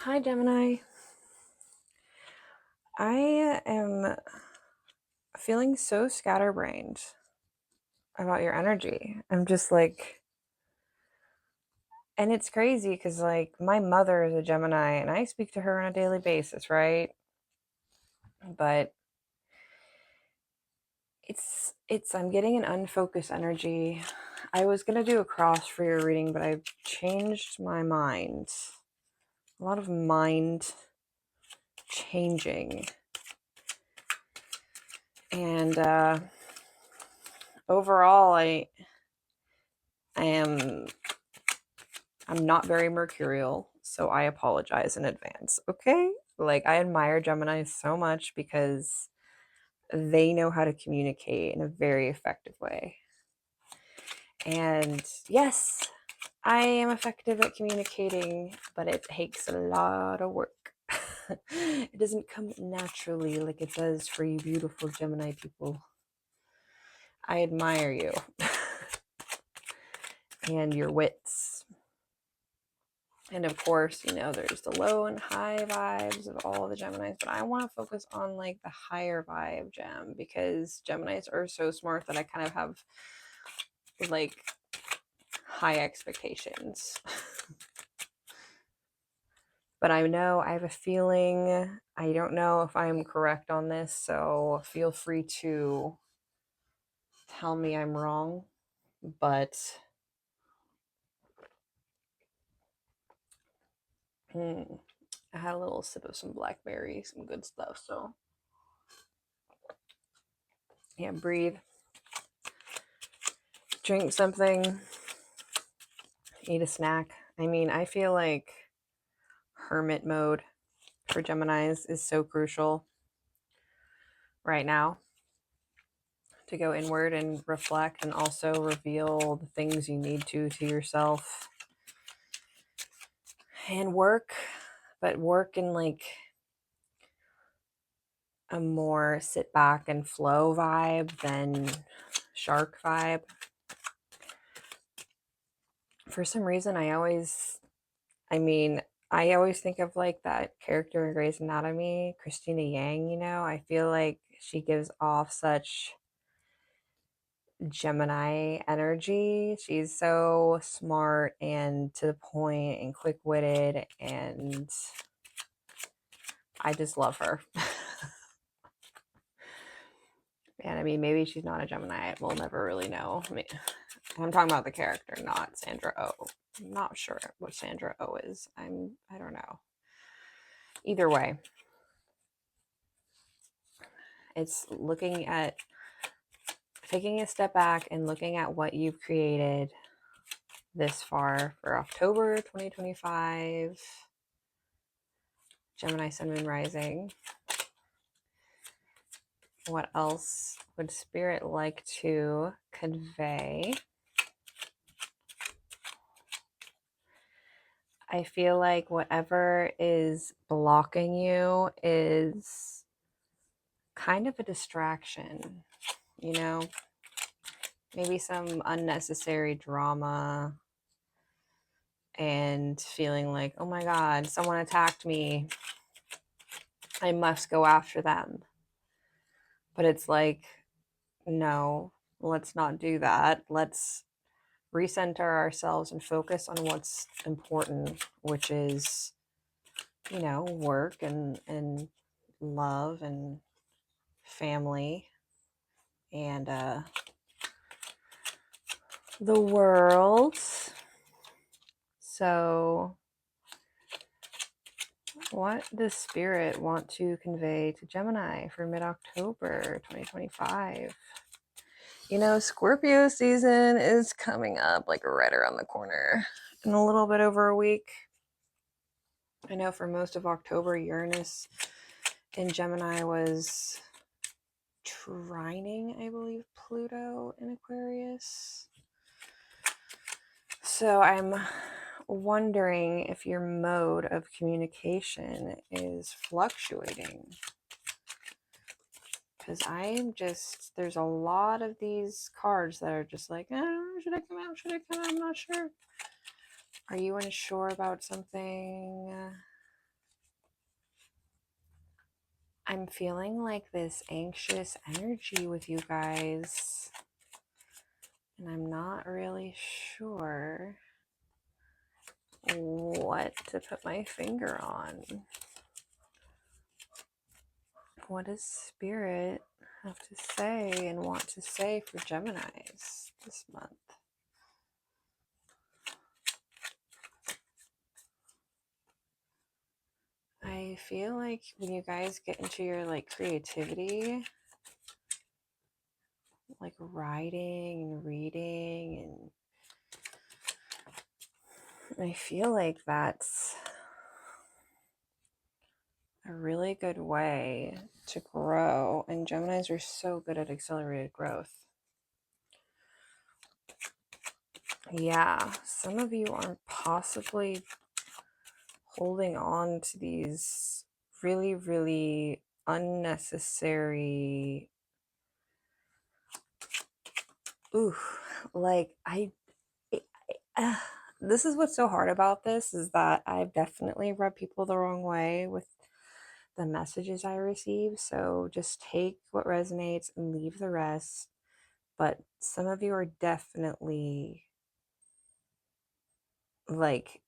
Hi, Gemini. I am feeling so scatterbrained about your energy. I'm just like, and it's crazy because, like, my mother is a Gemini and I speak to her on a daily basis, right? But I'm getting an unfocused energy. I was going to do a cross for your reading, but I've changed my mind. A lot of mind changing. And overall, I'm not very mercurial, so I apologize in advance, okay? Like, I admire Gemini so much because they know how to communicate in a very effective way. And yes, I am effective at communicating, but it takes a lot of work. It doesn't come naturally like it does for you beautiful Gemini people. I admire you and your wits. And of course, there's the low and high vibes of all the Geminis, but I want to focus on like the higher vibe gem because Geminis are so smart that I kind of have like high expectations. But I know I have a feeling, I don't know if I'm correct on this, so feel free to tell me I'm wrong. But I had a little sip of some blackberry, some good stuff. So yeah, breathe, drink something, eat a snack. I mean, I feel like hermit mode for Geminis is so crucial right now to go inward and reflect and also reveal the things you need to yourself and work, but work in like a more sit back and flow vibe than shark vibe. For some reason, I always think of like that character in Grey's Anatomy, Christina Yang, I feel like she gives off such Gemini energy. She's so smart and to the point and quick-witted, and I just love her. And I mean, maybe she's not a Gemini. We'll never really know. I mean, I'm talking about the character, not Sandra Oh. I'm not sure what Sandra Oh is. I don't know. Either way, it's looking at taking a step back and looking at what you've created this far for October 2025, Gemini Sun Moon Rising. What else would Spirit like to convey? I feel like whatever is blocking you is kind of a distraction, maybe some unnecessary drama and feeling like, oh my God, someone attacked me. I must go after them. But it's like, no, let's not do that. Let's recenter ourselves and focus on what's important, which is, work and love and family and the world. So what does Spirit want to convey to Gemini for mid-October 2025? Scorpio season is coming up like right around the corner in a little bit over a week. I know for most of October, Uranus in Gemini was trining, I believe, Pluto in Aquarius. So I'm wondering if your mode of communication is fluctuating. Because there's a lot of these cards that are just like, should I come out? Should I come out? I'm not sure. Are you unsure about something? I'm feeling like this anxious energy with you guys, and I'm not really sure what to put my finger on. What does Spirit have to say and want to say for Geminis this month? I feel like when you guys get into your like creativity, like writing and reading, and I feel like that's a really good way to grow. And Geminis are so good at accelerated growth. Yeah, some of you are possibly holding on to these really, really unnecessary. Ooh, like this is what's so hard about this is that I've definitely rubbed people the wrong way with the messages I receive. So just take what resonates and leave the rest. But some of you are definitely like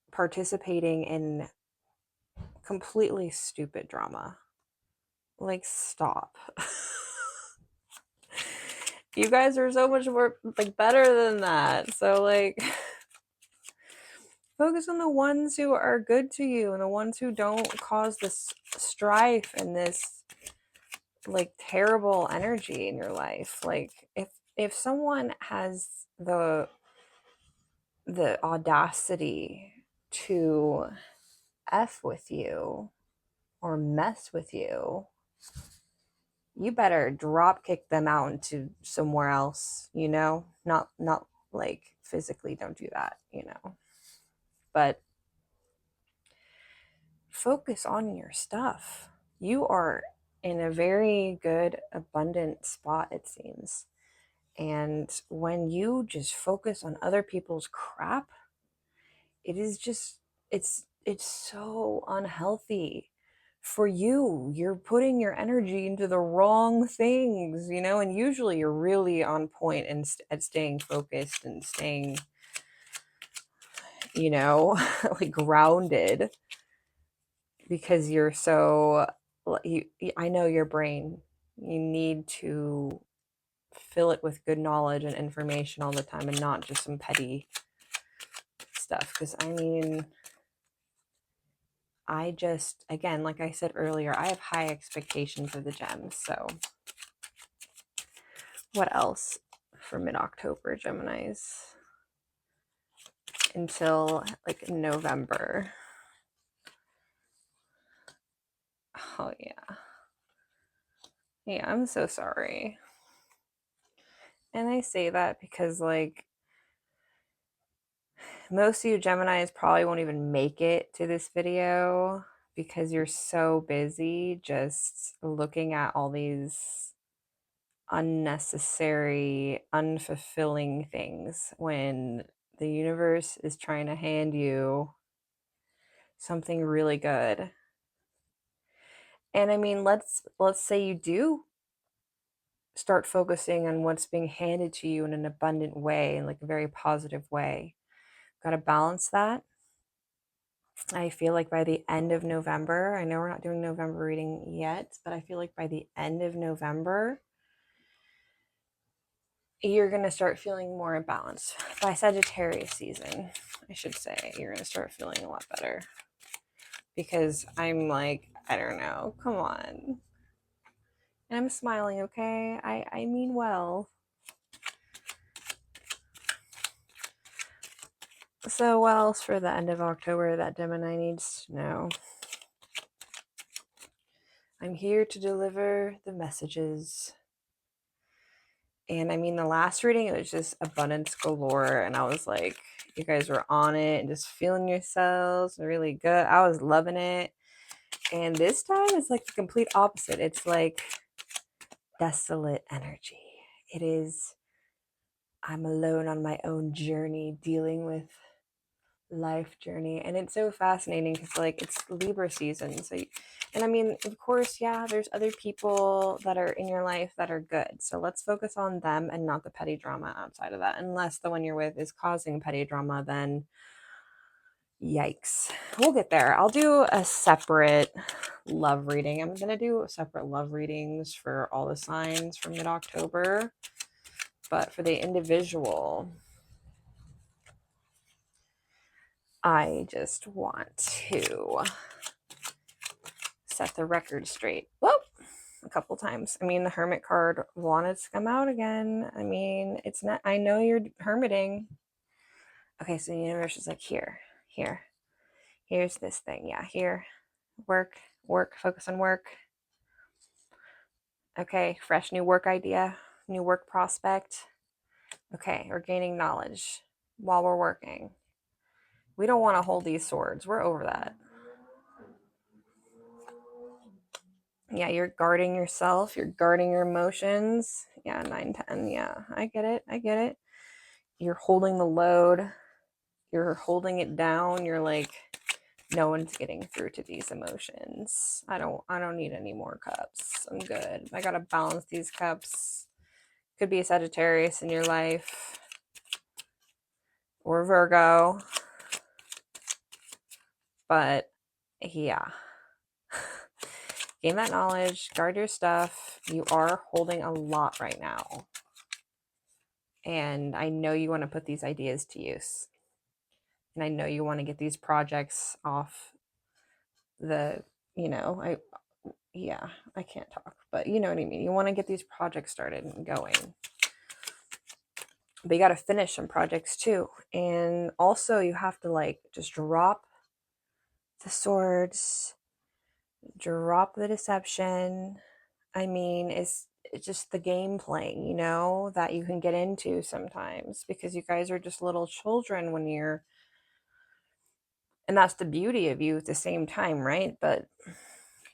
participating in completely stupid drama. Like, stop. You guys are so much more like better than that. So like focus on the ones who are good to you and the ones who don't cause this strife and this like terrible energy in your life. Like if someone has the audacity to F with you or mess with you, you better drop kick them out into somewhere else, you know? Not like physically, don't do that, you know. But focus on your stuff. You are in a very good, abundant spot, it seems. And when you just focus on other people's crap, it is just, it's so unhealthy for you. You're putting your energy into the wrong things, you know, and usually you're really on point and at staying focused and staying, you know, like grounded, because you're so I know your brain, you need to fill it with good knowledge and information all the time and not just some petty stuff. Because I mean, I just, again, like I said earlier, I have high expectations of the gems. So what else for mid-October, Geminis? Until like November. Oh yeah. Yeah, I'm so sorry. And I say that because like most of you Geminis probably won't even make it to this video because you're so busy just looking at all these unnecessary, unfulfilling things when the universe is trying to hand you something really good. And I mean, let's say you do start focusing on what's being handed to you in an abundant way, in like a very positive way. Got to balance that. I feel like by the end of November, I know we're not doing November reading yet, but I feel like by the end of November, you're going to start feeling more balanced. By Sagittarius season, I should say, you're going to start feeling a lot better. Because I'm like, I don't know, come on. And I'm smiling, okay? I mean well. So what else for the end of October that Gemini needs to know? I'm here to deliver the messages. And I mean, the last reading, it was just abundance galore. And I was like, you guys were on it and just feeling yourselves really good. I was loving it. And this time it's like the complete opposite. It's like desolate energy. It is, I'm alone on my own journey dealing with life journey. And it's so fascinating because like it's Libra season. So and I mean, of course, yeah, there's other people that are in your life that are good. So let's focus on them and not the petty drama outside of that. Unless the one you're with is causing petty drama, then yikes. We'll get there. I'll do a separate love reading. I'm going to do separate love readings for all the signs from mid-October. But for the individual, I just want to set the record straight. Whoop! A couple times. I mean, the Hermit card wanted to come out again. I mean, it's not, I know you're hermiting. Okay, so the universe is like, here's this thing. Yeah, here, work, focus on work. Okay, fresh new work idea, new work prospect. Okay, we're gaining knowledge while we're working. We don't want to hold these swords. We're over that. Yeah, you're guarding yourself. You're guarding your emotions. Yeah, 9-10. Yeah, I get it. You're holding the load. You're holding it down. You're like, no one's getting through to these emotions. I don't need any more cups. I'm good. I gotta balance these cups. Could be a Sagittarius in your life or Virgo. But yeah. Gain that knowledge, guard your stuff. You are holding a lot right now. And I know you want to put these ideas to use. And I know you want to get these projects off the, I can't talk, but you know what I mean. You want to get these projects started and going. But you got to finish some projects too. And also you have to like just drop the swords, drop the deception. I mean, it's just the game playing, that you can get into sometimes because you guys are just little children when you're, and that's the beauty of you at the same time, right? But you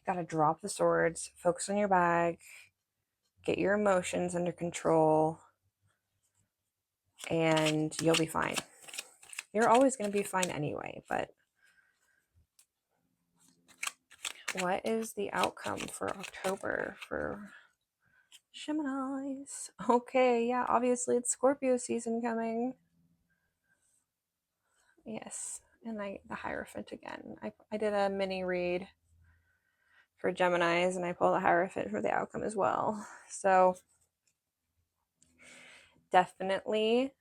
got to drop the swords, focus on your bag, get your emotions under control, and you'll be fine. You're always going to be fine anyway, but what is the outcome for October for Geminis? Okay, yeah, obviously it's Scorpio season coming. Yes, and the Hierophant again. I did a mini read for Geminis, and I pulled a Hierophant for the outcome as well. So definitely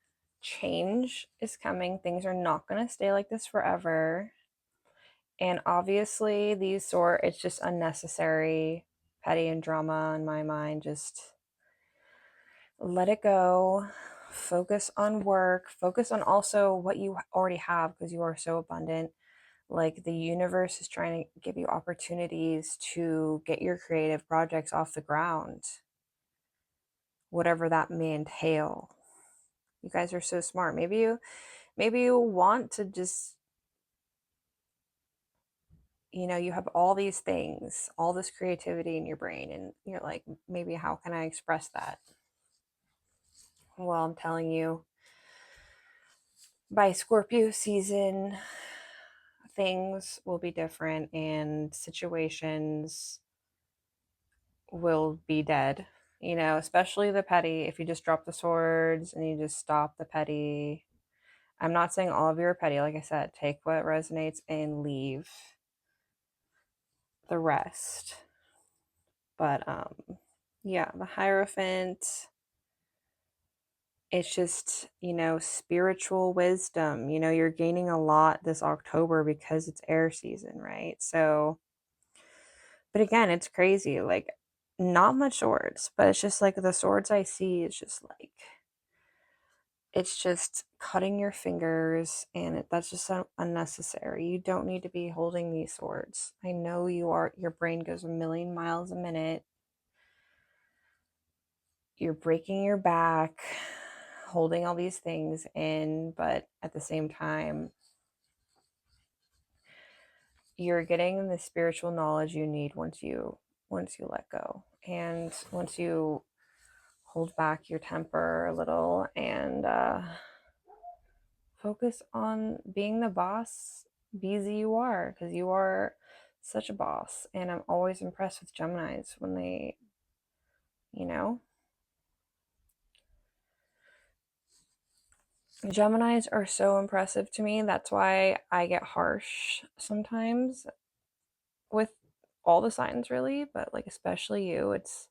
change is coming. Things are not going to stay like this forever. And obviously it's just unnecessary petty and drama in my mind. Just let it go. Focus on work. Focus on also what you already have because you are so abundant. Like the universe is trying to give you opportunities to get your creative projects off the ground, whatever that may entail. You guys are so smart. Maybe you want to just, you have all these things, all this creativity in your brain, and you're like, maybe how can I express that? Well, I'm telling you, by Scorpio season, things will be different and situations will be dead, especially the petty. If you just drop the swords and you just stop the petty, I'm not saying all of you are petty. Like I said, take what resonates and leave the rest. But yeah, the Hierophant, it's just, spiritual wisdom. You're gaining a lot this October because it's air season, right? So, but again, it's crazy. Like, not much swords, but it's just like the swords I see is just like, it's just cutting your fingers, and that's just so unnecessary. You don't need to be holding these swords. I know your brain goes a million miles a minute. You're breaking your back, holding all these things in, but at the same time, you're getting the spiritual knowledge you need once you let go. And once you hold back your temper a little and focus on being the boss BZ you are, because you are such a boss. And I'm always impressed with Geminis when they, you know, Geminis are so impressive to me. That's why I get harsh sometimes with all the signs, really, but like especially you. It's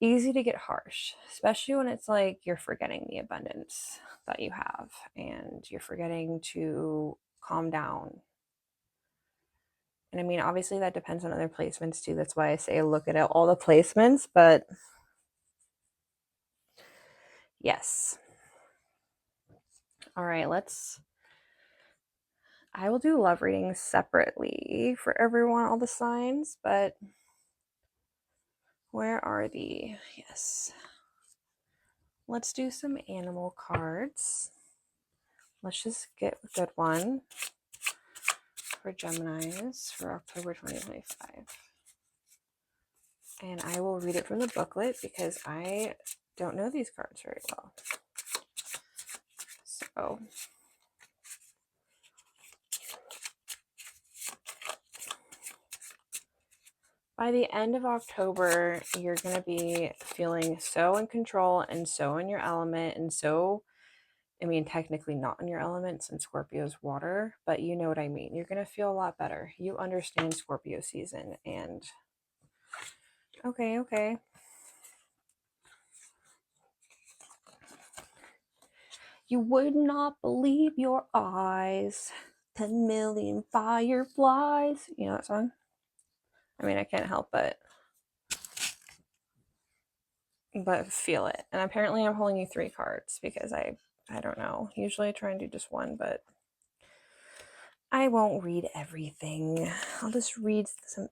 easy to get harsh, especially when it's like you're forgetting the abundance that you have and you're forgetting to calm down. And I mean, obviously, that depends on other placements too. That's why I say look at all the placements, but yes. All right, I will do love readings separately for everyone, all the signs, but where are the, yes. Let's do some animal cards. Let's just get a good one for Geminis for October 2025. And I will read it from the booklet because I don't know these cards very well. So, by the end of October, you're going to be feeling so in control and so in your element and so, I mean, technically not in your element since Scorpio's water, but you know what I mean. You're going to feel a lot better. You understand Scorpio season and okay. You would not believe your eyes. 10 million fireflies. You know that song? I mean, I can't help but feel it. And apparently I'm pulling you 3 cards because I don't know. Usually I try and do just one, but I won't read everything. I'll just read some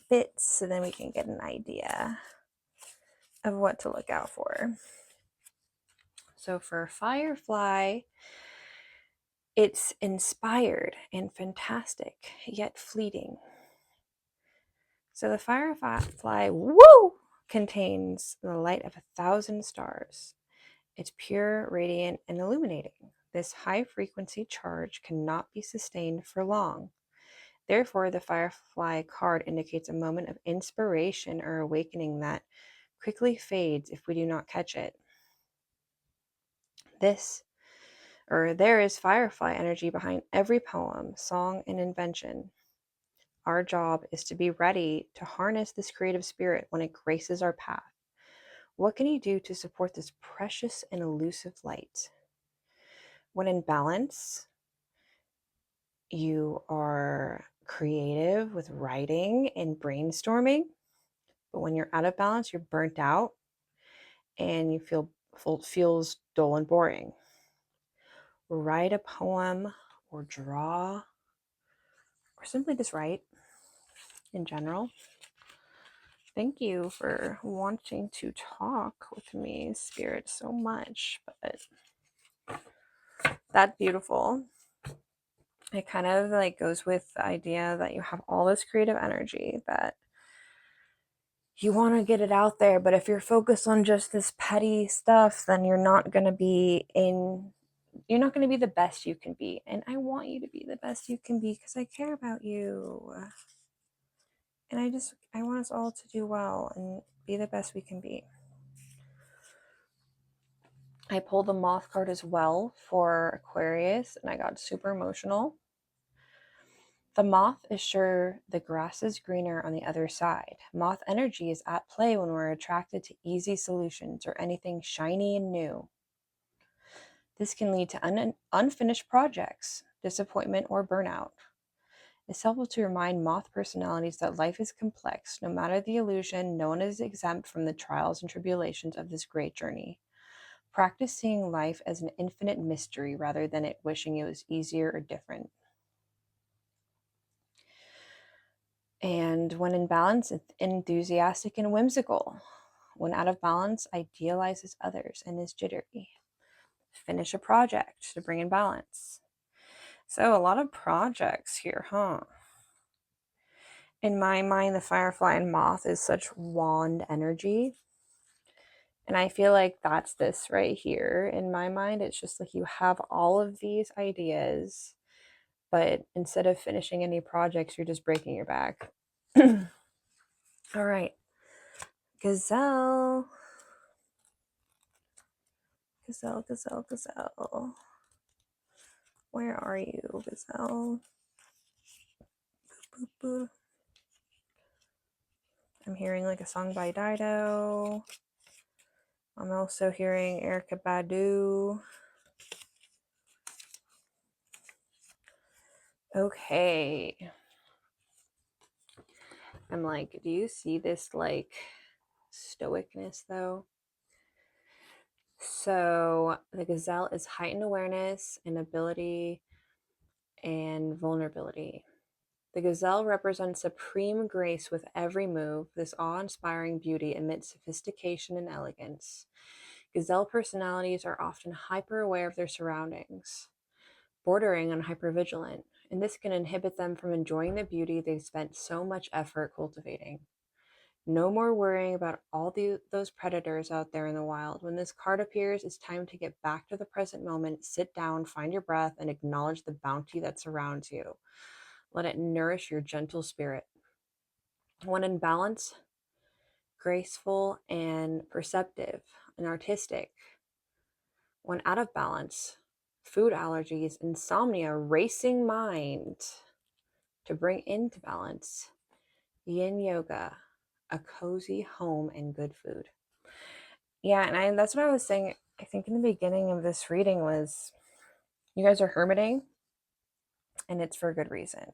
bits so then we can get an idea of what to look out for. So for Firefly, it's inspired and fantastic, yet fleeting. So the Firefly, woo, contains the light of 1,000 stars. It's pure, radiant, and illuminating. This high-frequency charge cannot be sustained for long. Therefore, the Firefly card indicates a moment of inspiration or awakening that quickly fades if we do not catch it. There is Firefly energy behind every poem, song, and invention. Our job is to be ready to harness this creative spirit when it graces our path. What can you do to support this precious and elusive light? When in balance, you are creative with writing and brainstorming. But when you're out of balance, you're burnt out and you feels dull and boring. Write a poem or draw or simply just write in general. Thank you for wanting to talk with me, Spirit, so much. But that's beautiful. It kind of like goes with the idea that you have all this creative energy that you want to get it out there, but if you're focused on just this petty stuff, then you're not going to be the best you can be. And I want you to be the best you can be because I care about you. And I want us all to do well and be the best we can be. I pulled the moth card as well for Aquarius and I got super emotional. The moth is sure the grass is greener on the other side. Moth energy is at play when we're attracted to easy solutions or anything shiny and new. This can lead to unfinished projects, disappointment, or burnout. It's helpful to remind moth personalities that life is complex. No matter the illusion, no one is exempt from the trials and tribulations of this great journey. Practice seeing life as an infinite mystery rather than it wishing it was easier or different. And when in balance, it's enthusiastic and whimsical. When out of balance, idealizes others and is jittery. Finish a project to bring in balance. So a lot of projects here, huh? In my mind, the firefly and moth is such wand energy. And I feel like that's this right here in my mind. It's just like you have all of these ideas, but instead of finishing any projects, you're just breaking your back. All right. Gazelle. Gazelle, Gazelle, Gazelle. Where are you, Gazelle? Boop, boop. I'm hearing like a song by Dido. I'm also hearing Erica Badu. Okay. I'm like, do you see this like stoicness though? So the gazelle is heightened awareness and ability and vulnerability. The gazelle represents supreme grace with every move. This awe-inspiring beauty emits sophistication and elegance. Gazelle personalities are often hyper-aware of their surroundings, bordering on hypervigilant, and this can inhibit them from enjoying the beauty they've spent so much effort cultivating. No more worrying about all those predators out there in the wild. When this card appears, it's time to get back to the present moment, sit down, find your breath, and acknowledge the bounty that surrounds you. Let it nourish your gentle spirit. When in balance, graceful and perceptive and artistic. When out of balance, food allergies, insomnia, racing mind. To bring into balance, yin yoga, a cozy home, and good food. Yeah, and that's what I was saying, I think in the beginning of this reading was, you guys are hermiting, and it's for a good reason.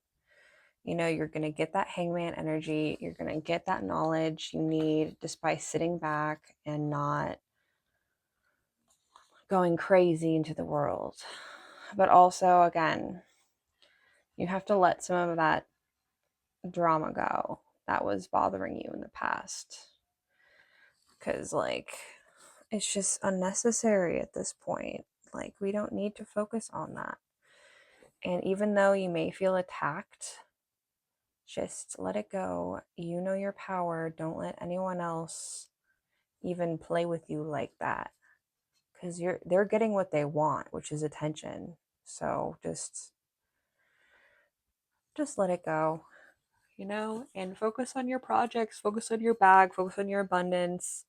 You know, you're going to get that hangman energy. You're going to get that knowledge you need just by sitting back and not going crazy into the world. But also, again, you have to let some of that drama go that was bothering you in the past. Because, like, it's just unnecessary at this point. Like, we don't need to focus on that. And even though you may feel attacked, just let it go. You know your power. Don't let anyone else even play with you like that. Because they're getting what they want, which is attention. So just let it go, you know, and focus on your projects, focus on your bag, focus on your abundance.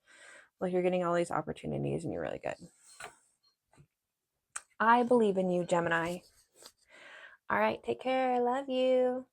Like, you're getting all these opportunities and you're really good. I believe in you, Gemini. All right, take care. I love you.